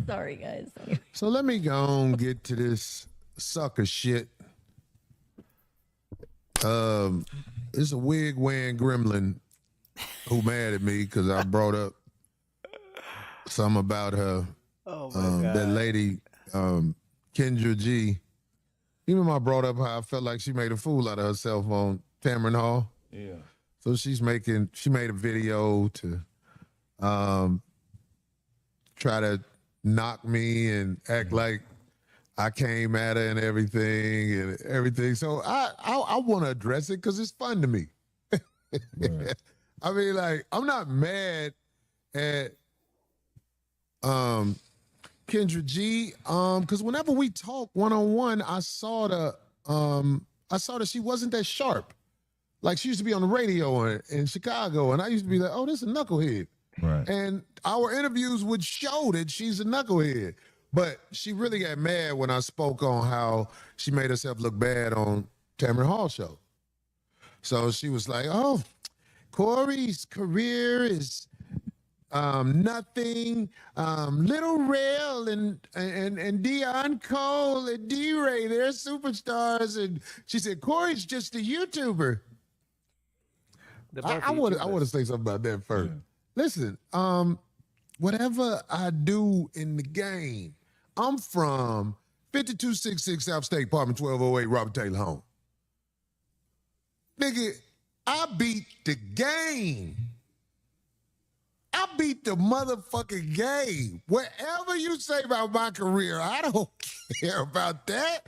Sorry, guys. So let me go and get to this sucker shit. It's a wig wearing gremlin who mad at me because I brought up something about her. Oh my God. That lady, Kendra G. You remember I brought up how I felt like she made a fool out of herself on Tamron Hall? Yeah. So she made a video to try to knock me and act like I came at her and everything. So I want to address it because it's fun to me. Right. I mean, like, I'm not mad at Kendra G, because whenever we talk one-on-one, I saw that she wasn't that sharp. Like, she used to be on the radio in Chicago, and I used to be like, oh, this is a knucklehead. Right. And our interviews would show that she's a knucklehead. But she really got mad when I spoke on how she made herself look bad on Tamron Hall show. So she was like, oh, Corey's career is nothing. Little Rail and Dion Cole and D-Ray, they're superstars. And she said, Corey's just a YouTuber. I want to say something about that first. Yeah. Listen, whatever I do in the game, I'm from 5266 South State, apartment 1208, Robert Taylor home. Nigga, I beat the game. I beat the motherfucking game. Whatever you say about my career, I don't care about that.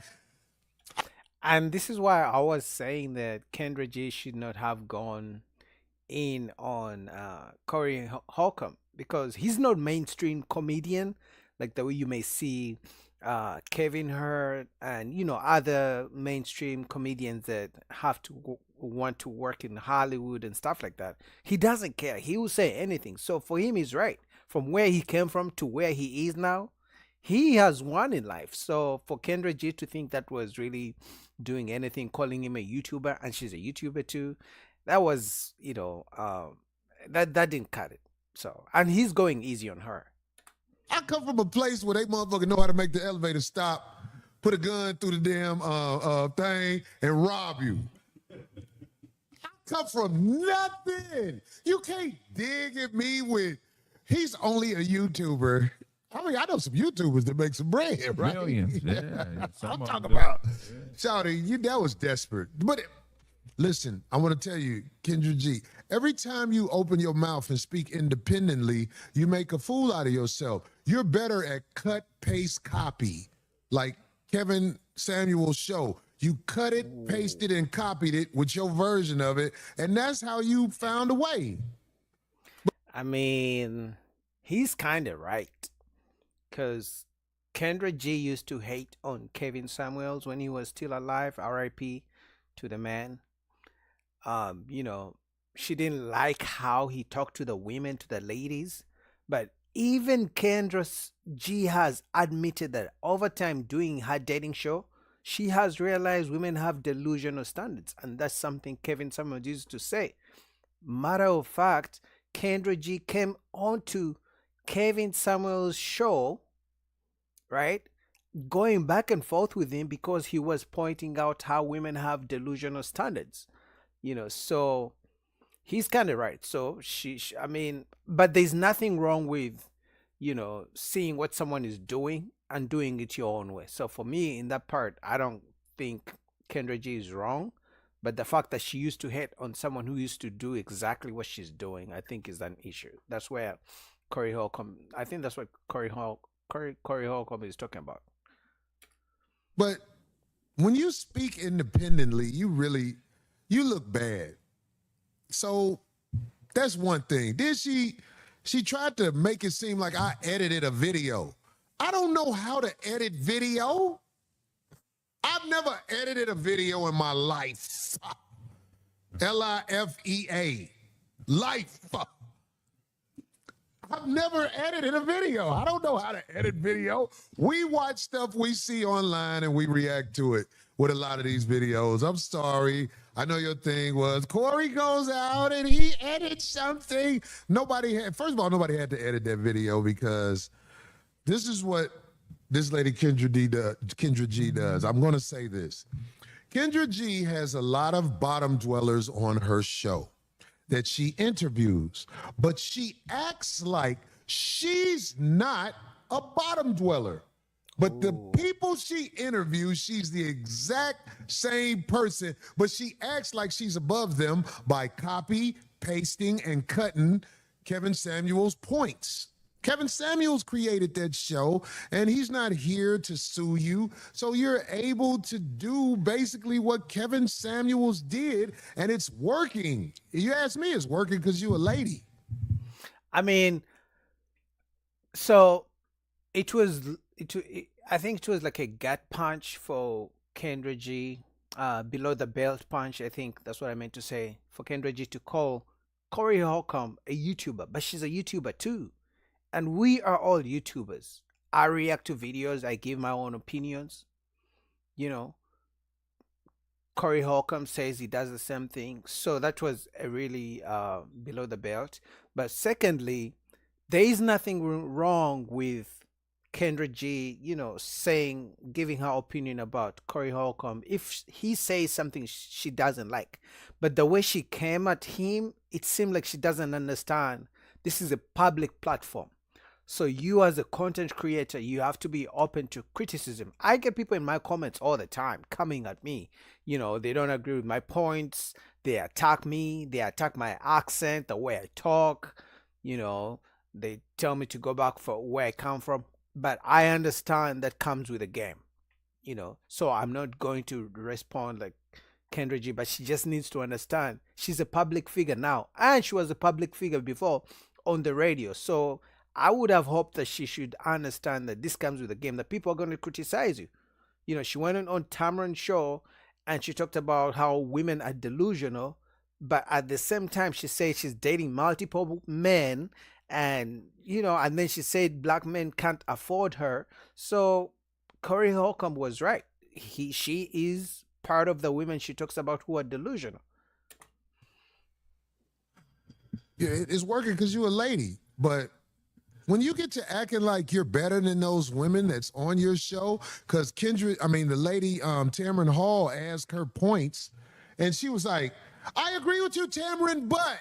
And this is why I was saying that Kendra G should not have gone in on Corey Holcomb, because he's not mainstream comedian like the way you may see Kevin Hart and other mainstream comedians that have to want to work in Hollywood and stuff like that. He doesn't care. He will say anything. So for him, he's right. From where he came from to where he is now, he has won in life. So for Kendra G to think that was really doing anything, calling him a YouTuber, and she's a YouTuber too, that was, that didn't cut it. So, and he's going easy on her. I come from a place where they motherfuckers know how to make the elevator stop, put a gun through the damn thing, and rob you. I come from nothing. You can't dig at me with, he's only a YouTuber. I mean, I know some YouTubers that make some bread, right? Millions, yeah. I'm talking about, Shawty, that was desperate. But listen, I want to tell you, Kendra G, every time you open your mouth and speak independently, you make a fool out of yourself. You're better at cut, paste, copy, like Kevin Samuel's show. You cut it, pasted, and copied it with your version of it, and that's how you found a way. I mean, he's kind of right, because Kendra G used to hate on Kevin Samuels when he was still alive, R.I.P. to the man. She didn't like how he talked to the women, to the ladies, but even Kendra G has admitted that over time doing her dating show, she has realized women have delusional standards, and that's something Kevin Samuels used to say. Matter of fact, Kendra G came onto Kevin Samuels' show, right, going back and forth with him because he was pointing out how women have delusional standards. So he's kind of right. So I mean, but there's nothing wrong with, seeing what someone is doing and doing it your own way. So for me, in that part, I don't think Kendra G is wrong, but the fact that she used to hate on someone who used to do exactly what she's doing, I think is an issue. That's where Corey Holcomb, I think that's what Corey Holcomb is talking about. But when you speak independently, you look bad. So that's one thing. Then she tried to make it seem like I edited a video. I don't know how to edit video. I've never edited a video in my life. L-I-F-E-A. Life. I've never edited a video. I don't know how to edit video. We watch stuff we see online and we react to it with a lot of these videos. I'm sorry. I know your thing was Corey goes out and he edits something. First of all, nobody had to edit that video because This is what this lady Kendra G does. I'm going to say this. Kendra G has a lot of bottom dwellers on her show that she interviews, but she acts like she's not a bottom dweller. But the people she interviews, she's the exact same person, but she acts like she's above them by copy, pasting, and cutting Kevin Samuels' points. Kevin Samuels created that show, and he's not here to sue you. So you're able to do basically what Kevin Samuels did, and it's working. You ask me, it's working because you're a lady. I mean, so I think it was like a gut punch for Kendra G. Below the belt punch, I think that's what I meant to say, for Kendra G to call Corey Holcomb a YouTuber, but she's a YouTuber too. And we are all YouTubers. I react to videos, I give my own opinions. You know, Corey Holcomb says he does the same thing. So that was a really below the belt. But secondly, there is nothing wrong with Kendra G, saying, giving her opinion about Corey Holcomb if he says something she doesn't like. But the way she came at him, it seemed like she doesn't understand. This is a public platform. So you as a content creator, you have to be open to criticism. I get people in my comments all the time coming at me. They don't agree with my points. They attack me. They attack my accent, the way I talk. They tell me to go back for where I come from. But I understand that comes with a game. So I'm not going to respond like Kendra G, but she just needs to understand she's a public figure now, and she was a public figure before on the radio. So I would have hoped that she should understand that this comes with a game, that people are going to criticize you. She went on Tamron's show and she talked about how women are delusional, but at the same time she said she's dating multiple men, and and then she said black men can't afford her. So Corey Holcomb was right. She is part of the women she talks about who are delusional. Yeah, it's working because you're a lady, but when you get to acting like you're better than those women that's on your show, because the lady Tamron Hall asked her points, and she was like, I agree with you, Tamron, but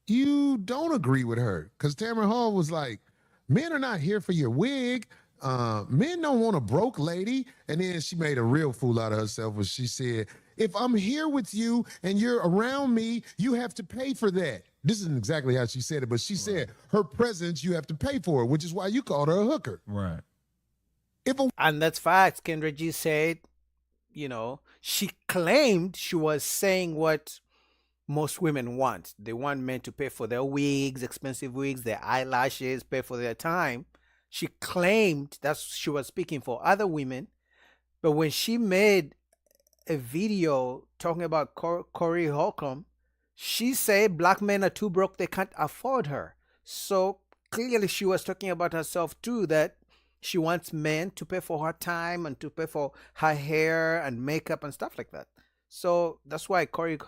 you don't agree with her. Because Tamron Hall was like, men are not here for your wig. Men don't want a broke lady. And then she made a real fool out of herself when she said, if I'm here with you and you're around me, you have to pay for that. This isn't exactly how she said it, but she said her presence, you have to pay for it, which is why you called her a hooker. Right. And that's facts. Kendra G said, she claimed she was saying what most women want. They want men to pay for their wigs, expensive wigs, their eyelashes, pay for their time. She claimed that she was speaking for other women. But when she made a video talking about Corey Holcomb, she said black men are too broke, they can't afford her. So clearly she was talking about herself too, that she wants men to pay for her time and to pay for her hair and makeup and stuff like that. So that's why Corey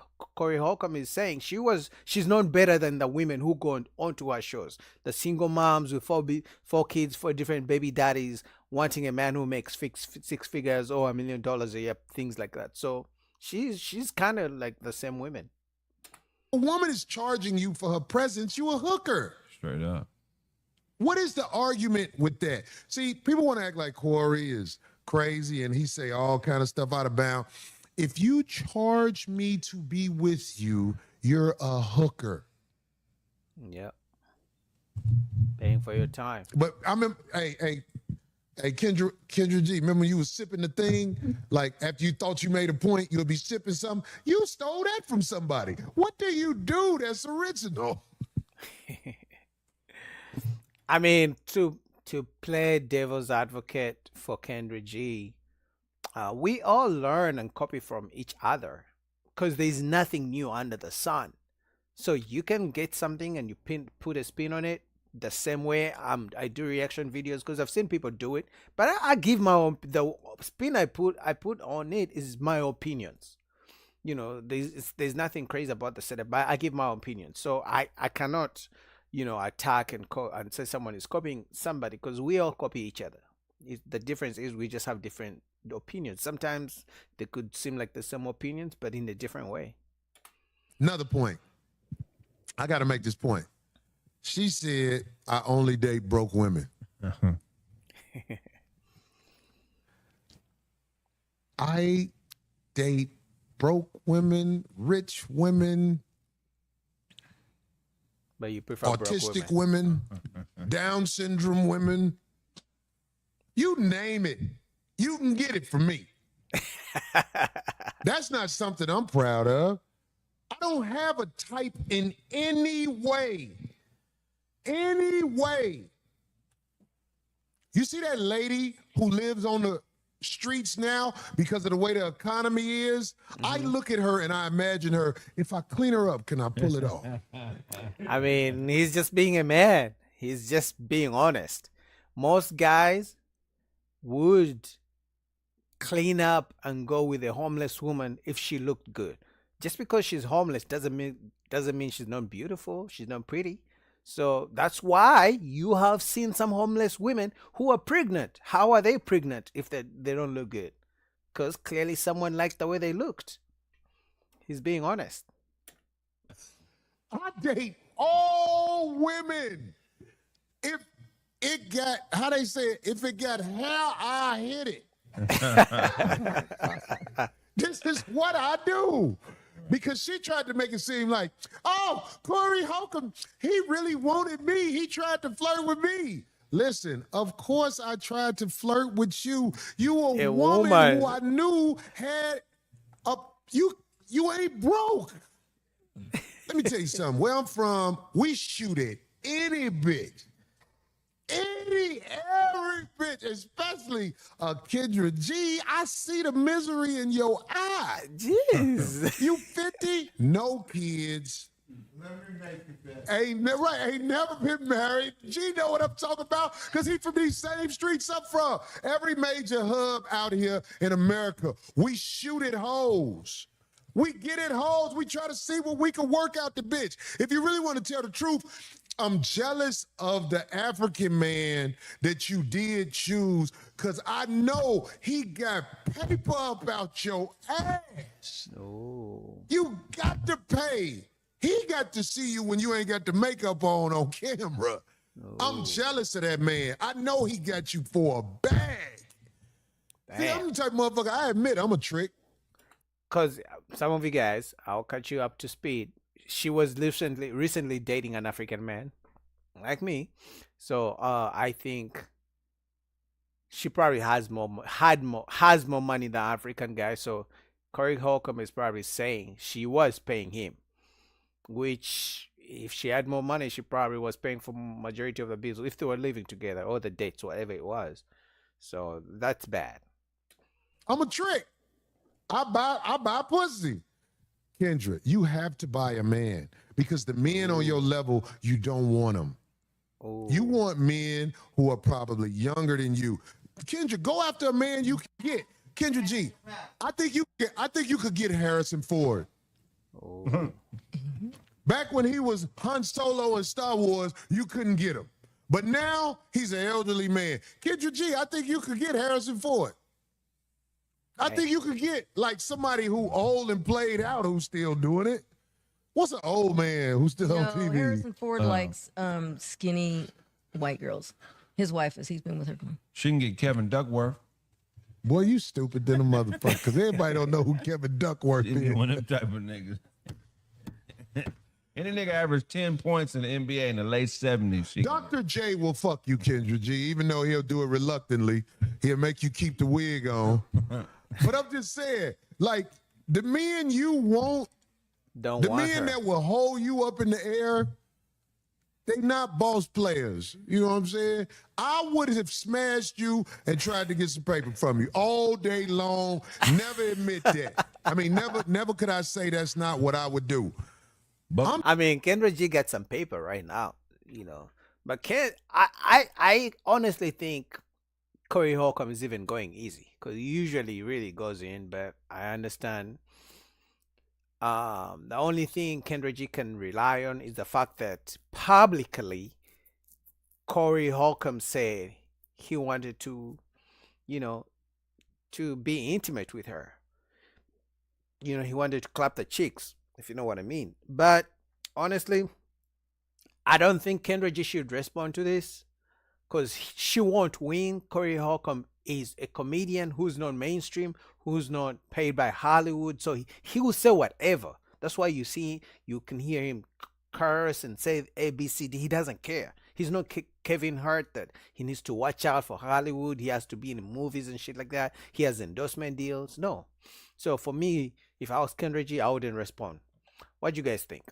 Holcomb is saying she's known better than the women who go onto her shows. The single moms with four kids, 4 different baby daddies, wanting a man who makes six figures or $1 million a year, things like that. So she's kind of like the same women. A woman is charging you for her presence, you a hooker. Straight up. What is the argument with that? See, people want to act like Corey is crazy and he say all kind of stuff out of bounds. If you charge me to be with you, you're a hooker. Yep. Paying for your time. But I remember, hey, Kendra G, remember you was sipping the thing? Like after you thought you made a point, you'll be sipping something. You stole that from somebody. What do you do that's original? I mean, to play devil's advocate for Kendra G, we all learn and copy from each other because there's nothing new under the sun. So you can get something and you put a spin on it the same way I do reaction videos, because I've seen people do it. But I give my own, the spin I put on it is my opinions. There's nothing crazy about the setup, but I give my opinion. So I cannot, attack and say someone is copying somebody, because we all copy each other. The difference is we just have different opinions. Sometimes they could seem like the same opinions, but in a different way. Another point. I got to make this point. She said, I only date broke women. I date broke women, rich women, But you prefer autistic broke women. women, Down syndrome women. You name it, you can get it from me. That's not something I'm proud of. I don't have a type in any way. Any way. You see that lady who lives on the streets now because of the way the economy is? I look at her and I imagine her, if I clean her up, can I pull it off? I mean, he's just being a man. He's just being honest. Most guys would clean up and go with a homeless woman if she looked good. Just because she's homeless doesn't mean she's not beautiful, she's not pretty. So that's why you have seen some homeless women who are pregnant. How are they pregnant if they don't look good? Because clearly someone liked the way they looked. He's being honest. I date all women. If it got, how they say it, if it got hair, I hit it. This is what I do. Because she tried to make it seem like, oh, Corey Holcomb, he really wanted me. He tried to flirt with me. Listen, of course I tried to flirt with you. You a woman who I knew had you ain't broke. Let me tell you something. Where I'm from, we shoot at any bitch. Every bitch, especially Kendra G. I see the misery in your eye. Jeez. You 50, no kids. Ain't never been married. G know what I'm talking about because he from these same streets I'm from. Every major hub out here in America, we shoot at hoes. We get at hoes. We try to see what we can work out the bitch. If you really want to tell the truth, I'm jealous of the African man that you did choose because I know he got paper about your ass. Oh. You got to pay. He got to see you when you ain't got the makeup on camera. Oh. I'm jealous of that man. I know he got you for a bag. See, I'm the type of motherfucker, I admit I'm a trick. Because some of you guys, I'll catch you up to speed. She was recently dating an African man like me. So I think she probably has more money than African guy. So Corey Holcomb is probably saying she was paying him, which if she had more money, she probably was paying for majority of the bills if they were living together or the dates, whatever it was. So that's bad. I'm a trick. I buy pussy. Kendra, you have to buy a man because the men on your level, you don't want them. Ooh. You want men who are probably younger than you. Kendra, go after a man you can get. Kendra G, I think you could get Harrison Ford. Oh. Back when he was Han Solo in Star Wars, you couldn't get him. But now he's an elderly man. Kendra G, I think you could get Harrison Ford. I think you could get like somebody who old and played out who's still doing it. What's an old man who's still on TV? Harrison Ford likes skinny white girls. His wife is. He's been with her. She can get Kevin Duckworth. Boy, you stupid than a motherfucker because everybody don't know who Kevin Duckworth She is. one of them type of niggas. Any nigga averaged 10 points in the NBA in the late 70s. Dr. J will fuck you, Kendra G, even though he'll do it reluctantly. He'll make you keep the wig on. But I'm just saying, like, the men you want, the men that will hold you up in the air, they not boss players. You know what I'm saying? I would have smashed you and tried to get some paper from you all day long. Never admit that. I mean, never could I say that's not what I would do. But I mean, Kendra G got some paper right now, But I honestly think Corey Holcomb is even going easy because usually he really goes in. But I understand The only thing Kendra G can rely on is the fact that publicly Corey Holcomb said he wanted to, you know, to be intimate with her. He wanted to clap the cheeks, if you know what I mean. But honestly, I don't think Kendra G should respond to this because she won't win. Corey Holcomb is a comedian who's not mainstream, who's not paid by Hollywood, so he will say whatever. That's why you can hear him curse and say A, B, C, D. He doesn't care. He's not Kevin Hart that he needs to watch out for Hollywood. He has to be in movies and shit like that. He has endorsement deals. No. So for me, if I was Kendra G, I wouldn't respond. What do you guys think?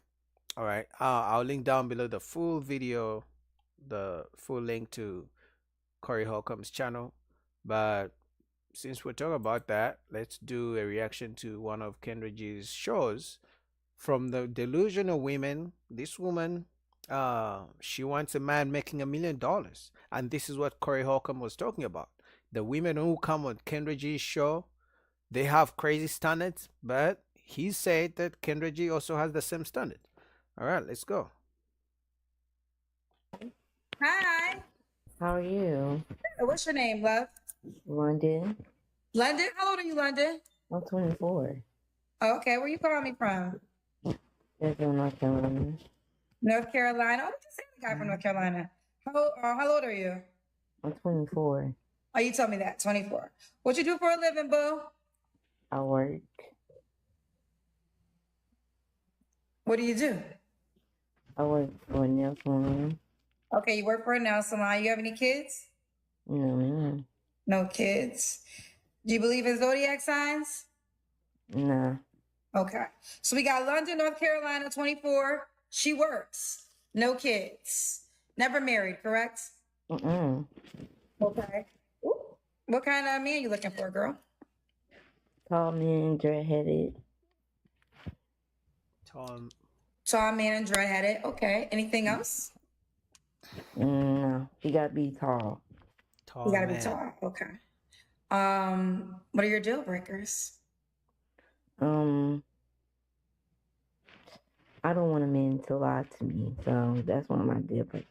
All right. I'll link down below the full video, the full link to Corey Holcomb's channel. But since we're talking about that, let's do a reaction to one of Kendra G's shows from the Delusional Women. This woman, she wants a man making $1 million, and this is what Corey Holcomb was talking about. The women who come on Kendra G's show, they have crazy standards, but he said that Kendra G also has the same standard. All right, let's go. Hi. How are you? What's your name, love? London. London? How old are you, London? I'm 24. Oh, okay, where you calling me from? Fairfield, North Carolina. North Carolina. Oh, just say the guy from North Carolina. How old are you? I'm 24. Oh, you told me that, 24. What you do for a living, boo? I work. What do you do? I work for a nail salon. Okay, you work for a nail salon. You have any kids? No, No kids. Do you believe in zodiac signs? nah. Okay. So we got London, North Carolina, 24. She works. No kids. Never married, correct? Mm-mm. Okay. Ooh. What kind of man you looking for, girl? Tall man, dread-headed. Tall man and dread-headed. Okay. Anything else? No, he gotta be tall. You gotta be tall. Okay. What are your deal breakers? I don't want a man to lie to me, so that's one of my deal breakers.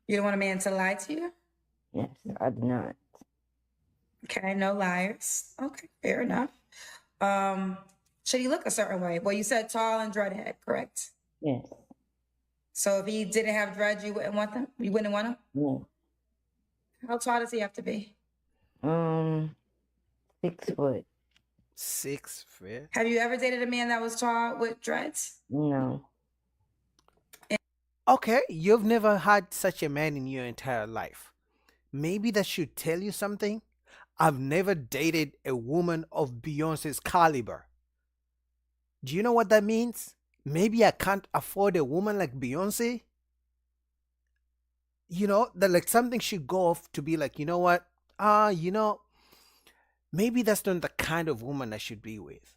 You don't want a man to lie to you? Yes, I do not. Okay, no liars. Okay, fair enough. Should he look a certain way? Well, you said tall and dreadhead, correct? Yes. So if he didn't have dreads, you wouldn't want them? You wouldn't want him? No. How tall does he have to be? 6 foot. 6 feet. Have you ever dated a man that was tall with dreads? No. Okay, you've never had such a man in your entire life. Maybe that should tell you something. I've never dated a woman of Beyonce's caliber. Do you know what that means? Maybe I can't afford a woman like Beyonce. That like something should go off to be like, you know what? Maybe that's not the kind of woman I should be with.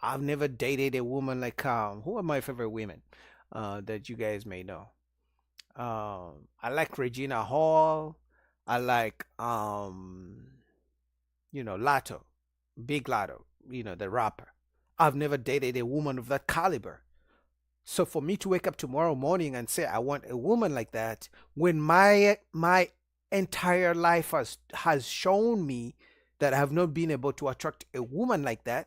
I've never dated a woman like who are my favorite women that you guys may know. I like Regina Hall. I like Lato, Big Lato, the rapper. I've never dated a woman of that caliber. So for me to wake up tomorrow morning and say I want a woman like that, when my entire life has shown me that I have not been able to attract a woman like that,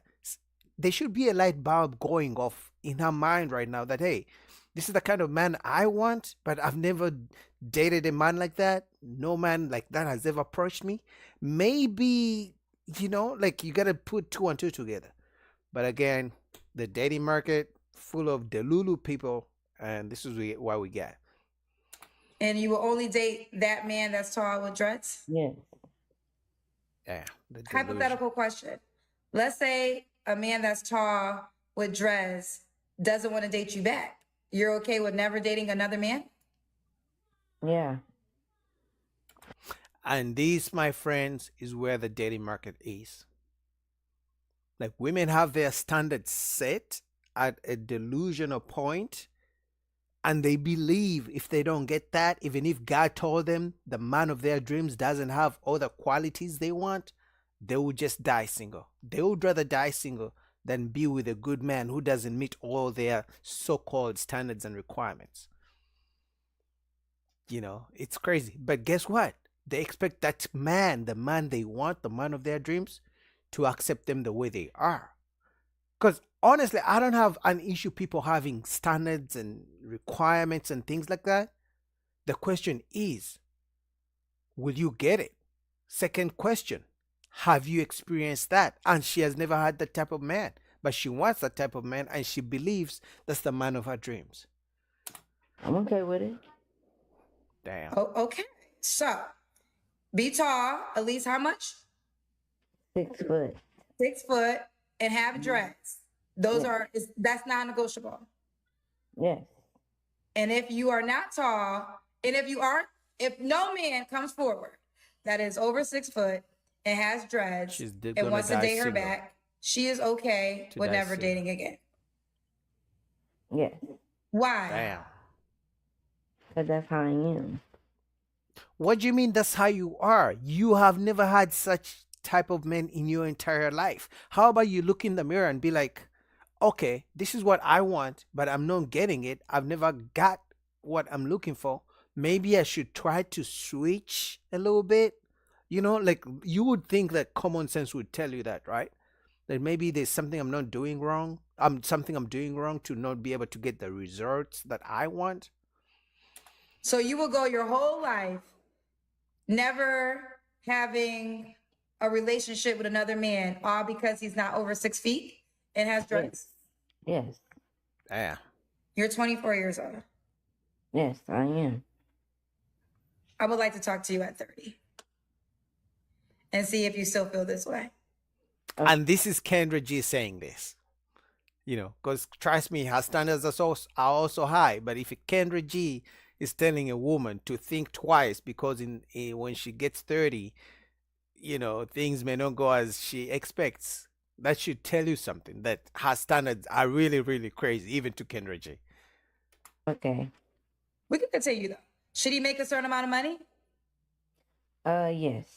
there should be a light bulb going off in her mind right now that, hey, this is the kind of man I want, but I've never dated a man like that. No man like that has ever approached me. Maybe, like you got to put 2 and 2 together. But again, the dating market full of delulu people, and this is what we get. And you will only date that man that's tall with dreads? Yes. Yeah. Hypothetical question. Let's say a man that's tall with dreads doesn't want to date you back. You're okay with never dating another man? Yeah. And this, my friends, is where the dating market is. Like, women have their standards set at a delusional point, and they believe if they don't get that, even if God told them the man of their dreams doesn't have all the qualities they want, they will just die single. They would rather die single than be with a good man who doesn't meet all their so-called standards and requirements. You know, it's crazy. But guess what? They expect that man, the man they want, the man of their dreams, to accept them the way they are. Because honestly, I don't have an issue people having standards and requirements and things like that. The question is, will you get it? Second question, have you experienced that? And she has never had that type of man, but she wants that type of man and she believes that's the man of her dreams. I'm okay with it. Damn. Oh, okay. So, be tall, at least how much? 6 foot. 6 foot, and have dreads. That's non-negotiable. Yes. And if you are not tall, and if no man comes forward that is over 6 foot and has dreads and wants to date her back, she is okay with never dating again. Yes. Why? Damn. Because that's how I am. What do you mean that's how you are? You have never had such type of men in your entire life. How about you look in the mirror and be like, okay, this is what I want, but I'm not getting it. I've never got what I'm looking for. Maybe I should try to switch a little bit. You know, like you would think that common sense would tell you that, right? That maybe there's something I'm not doing wrong. Something I'm doing wrong to not be able to get the results that I want. So you will go your whole life never having a relationship with another man, all because he's not over 6 feet and has dreads? Yes. Yeah. You're 24 years old. Yes, I am. I would like to talk to you at 30 and see if you still feel this way. And this is Kendra G saying this. You know, because trust me, her standards are also high. But if Kendra G is telling a woman to think twice because when she gets 30, you know, things may not go as she expects, that should tell you something, that her standards are really, really crazy, even to Kendra G. Okay. We can continue though. Should he make a certain amount of money? Yes.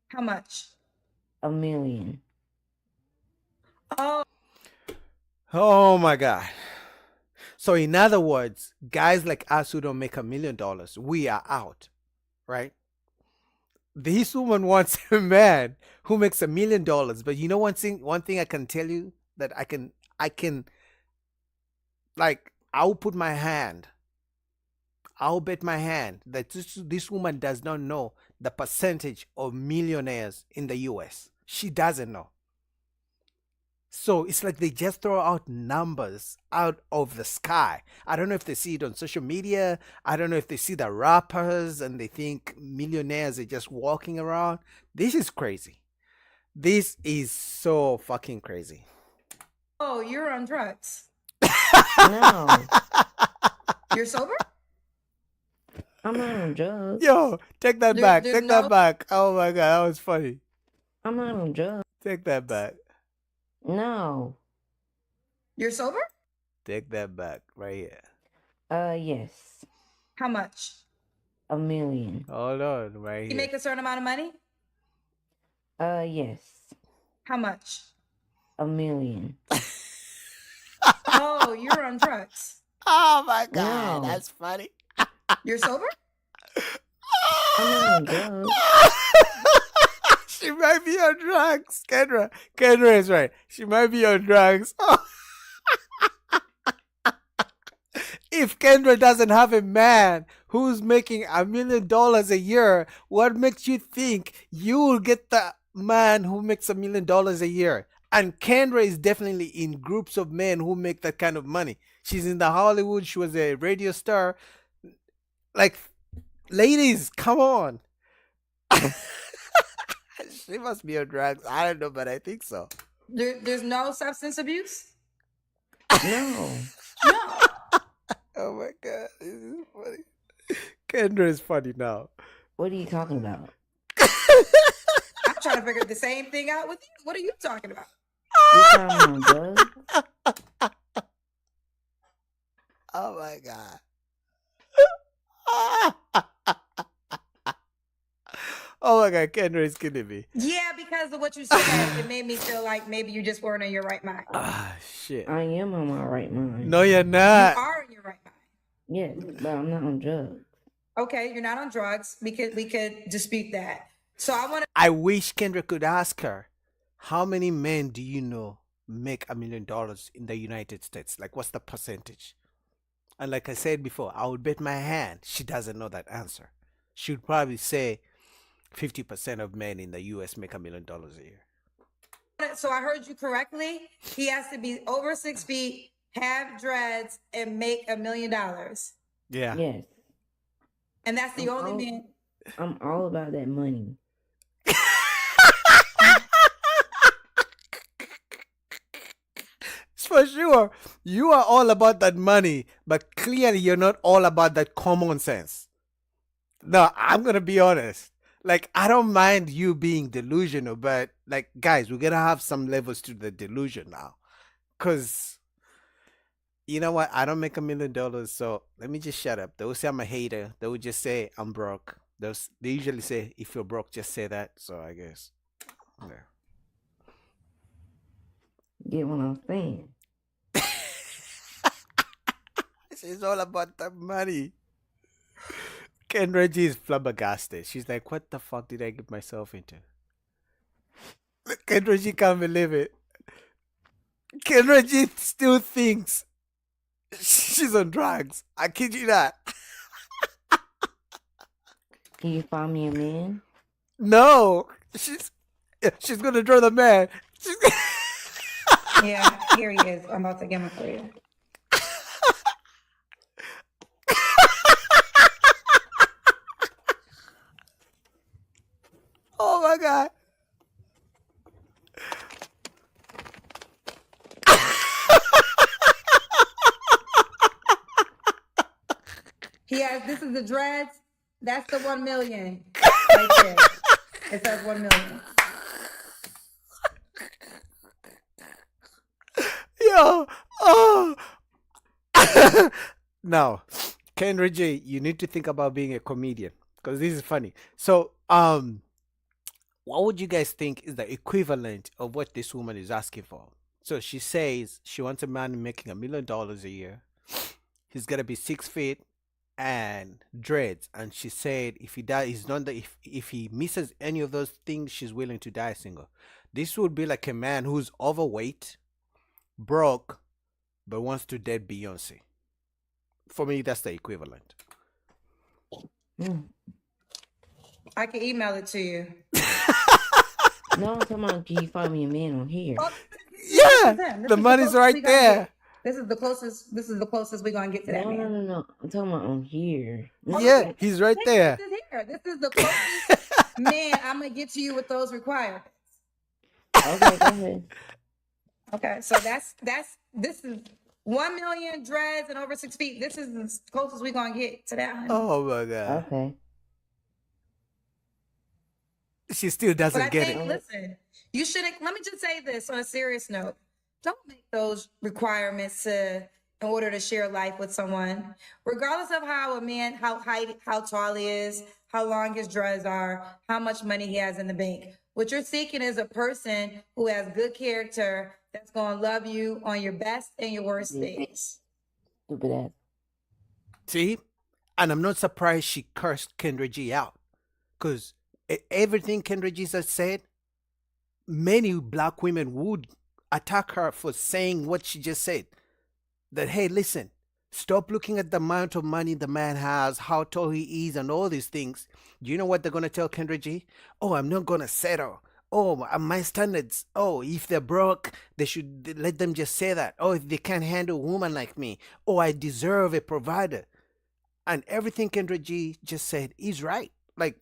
How much? $1 million. Oh my God. So in other words, guys like us who don't make $1 million, we are out, right? This woman wants a man who makes $1 million. But you know one thing I can tell you that I can like, I'll bet my hand that this woman does not know the percentage of millionaires in the US. She doesn't know. So it's like they just throw out numbers out of the sky. I don't know if they see it on social media. I don't know if they see the rappers and they think millionaires are just walking around. This is crazy. This is so fucking crazy. Oh, you're on drugs. No. You're sober? I'm not on drugs. Yo, take that back. there's Take that back. Oh my God, that was funny. I'm not on drugs. Take that back. No. You're sober? Take that back right here. Yes. How much? $1 million. Hold on, right You here. make a certain amount of money? Yes. How much? $1 million. Oh, you're on drugs. Oh my God, No. that's funny. You're sober? I'm not on drugs. She might be on drugs. Kendra is right. She might be on drugs. If Kendra doesn't have a man who's making $1 million a year, what makes you think you will get the man who makes $1 million a year? And Kendra is definitely in groups of men who make that kind of money. She's in the Hollywood. She was a radio star. Like, ladies, come on. She must be on drugs. I don't know, but I think so. There's no substance abuse? No. No. Oh my God, this is funny. Kendra is funny now. What are you talking about? I'm trying to figure the same thing out with you. What are you talking about? You talking on drugs? Oh my God. Oh my God, Kendra is kidding me. Yeah, because because of what you said, it made me feel like maybe you just weren't in your right mind. Ah, shit. I am on my right mind. No, you're You not. are in your right mind. Yes, but I'm not on drugs. Okay, you're not on drugs. We could dispute that. So I want to. I wish Kendra could ask her, how many men do you know make $1 million in the United States? Like, what's the percentage? And like I said before, I would bet my hand she doesn't know that answer. She would probably say 50% of men in the U.S. make $1 million a year. So I heard you correctly. He has to be over 6 feet, have dreads, and make $1 million. Yeah. Yes. And that's the only man. I'm all about that money. For sure. You are all about that money, but clearly you're not all about that common sense. No, I'm going to be honest. Like, I don't mind you being delusional, but like, guys, we're going to have some levels to the delusion now. Because, you know what? I don't make $1 million, so let me just shut up. They will say I'm a hater. They will just say I'm broke. They usually say, if you're broke, just say that. So I guess. Yeah. Get what I'm saying? It's all about the money. Kendra G is flabbergasted. She's like, what the fuck did I get myself into? Kendra G can't believe it. Kendra G still thinks she's on drugs. I kid you not. Can you find me a man? No. She's going to draw the man. Yeah, here he is. I'm about to get him for you. Oh my God. He has, this is the dreads. That's the 1 million. Right there. It says 1 million. Yo. Oh. Now, Kendra J, you need to think about being a comedian because this is funny. So, what would you guys think is the equivalent of what this woman is asking for? So she says she wants a man making $1 million a year. He's gotta be 6 feet and dreads. And she said if he dies, he's not the, if he misses any of those things, she's willing to die single. This would be like a man who's overweight, broke, but wants to date Beyonce. For me, that's the equivalent. I can email it to you. No, I'm talking about, can you find me a man on here? Oh, Yeah, the money's right there. This is the closest. This is the closest we're gonna get to that man. No. I'm talking about on here. Yeah, he's right there. This is here. This is the closest man I'm gonna get to you with those requirements. Okay, go ahead. Okay, so this is 1 million dreads and over 6 feet. This is the closest we're gonna get to that. Oh my God. Okay. She still doesn't get it. Listen, you shouldn't. Let me just say this on a serious note. Don't make those requirements in order to share life with someone, regardless of how a man, how tall he is, how long his dreads are, how much money he has in the bank. What you're seeking is a person who has good character that's going to love you on your best and your worst days. Stupid ass. See? And I'm not surprised she cursed Kendra G out. Because everything Kendra G has said, many black women would attack her for saying what she just said. That, hey, listen, stop looking at the amount of money the man has, how tall he is, and all these things. Do you know what they're going to tell Kendra G? Oh, I'm not going to settle. Oh, my standards. Oh, if they're broke, they should let them just say that. Oh, if they can't handle a woman like me. Oh, I deserve a provider. And everything Kendra G just said is right. Like,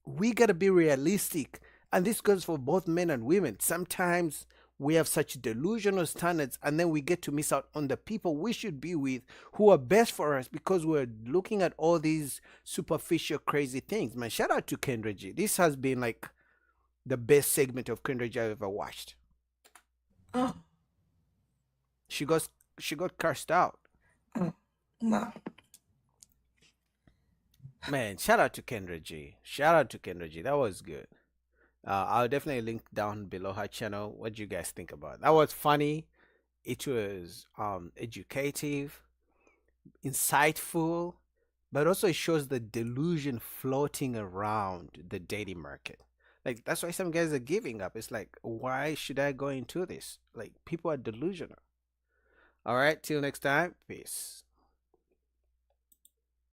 we got to be realistic. And this goes for both men and women. Sometimes we have such delusional standards and then we get to miss out on the people we should be with who are best for us because we're looking at all these superficial, crazy things. Man, shout out to Kendra G. This has been like the best segment of Kendra G I've ever watched. Oh. She got cursed out. Oh. Wow. Man, shout out to Kendra G. Shout out to Kendra G. That was good. I'll definitely link down below her channel. What do you guys think about it? That was funny. It was educative, insightful, but also it shows the delusion floating around the dating market. Like, that's why some guys are giving up. It's like, why should I go into this? Like, people are delusional. All right, till next time, peace.